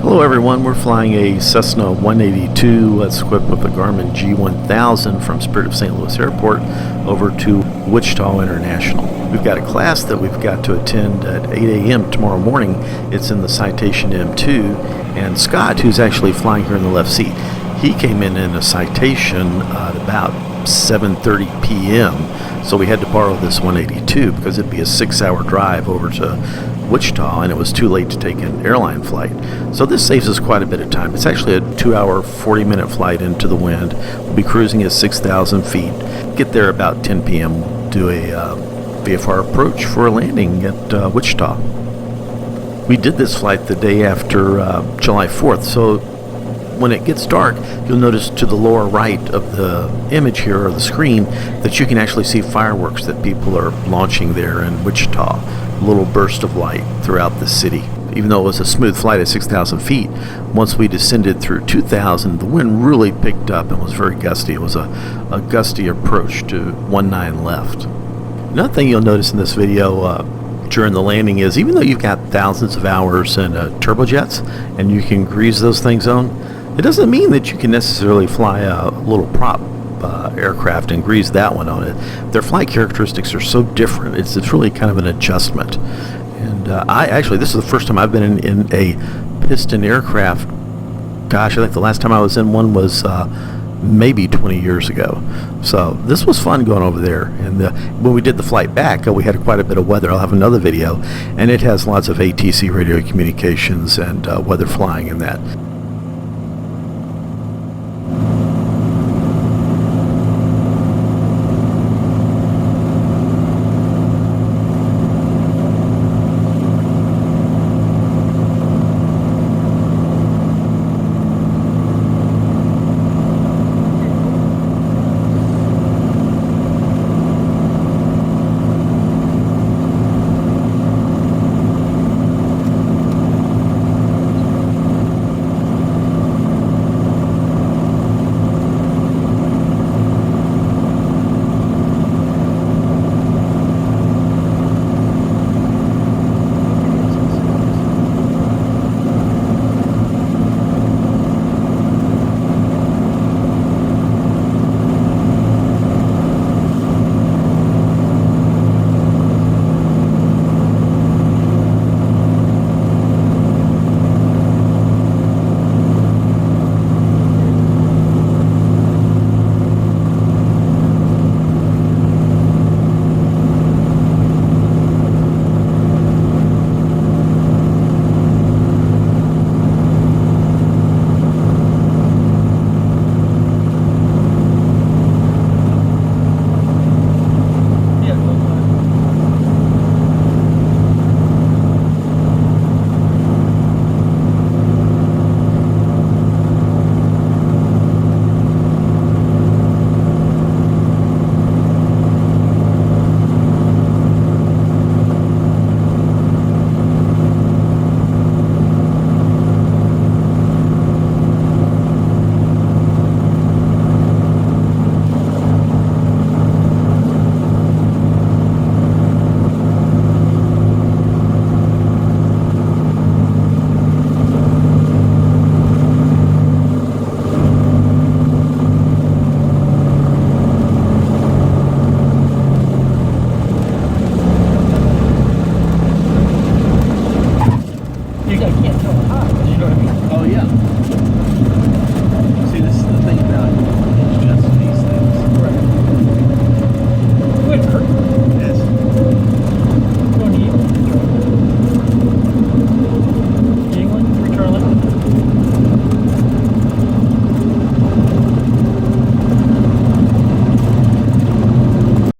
Hello everyone, we're flying a Cessna 182 that's equipped with a Garmin G1000 from Spirit of St. Louis Airport over to Wichita International. We've got a class that we've got to attend at 8 a.m. tomorrow morning. It's in the Citation M2, and Scott, who's actually flying here in the left seat, he came in a Citation at about 7:30 p.m. So we had to borrow this 182 because it'd be a 6-hour drive over to Wichita, and it was too late to take an airline flight. So this saves us quite a bit of time. It's actually a 2-hour, 40-minute flight into the wind. We'll be cruising at 6,000 feet. Get there about 10 p.m. Do a VFR approach for a landing at Wichita. We did this flight the day after July 4th, so when it gets dark, you'll notice to the lower right of the image here, or the screen, that you can actually see fireworks that people are launching there in Wichita. A little burst of light throughout the city. Even though it was a smooth flight at 6,000 feet, once we descended through 2,000, the wind really picked up and was very gusty. It was a gusty approach to 19 left. Another thing you'll notice in this video during the landing is, even though you've got thousands of hours in turbojets and you can grease those things on, it doesn't mean that you can necessarily fly a little prop aircraft and grease that one on it. Their flight characteristics are so different. It's really kind of an adjustment. And this is the first time I've been in a piston aircraft. Gosh, I think the last time I was in one was maybe 20 years ago. So this was fun going over there. And when we did the flight back, we had quite a bit of weather. I'll have another video, and it has lots of ATC radio communications and weather flying in that.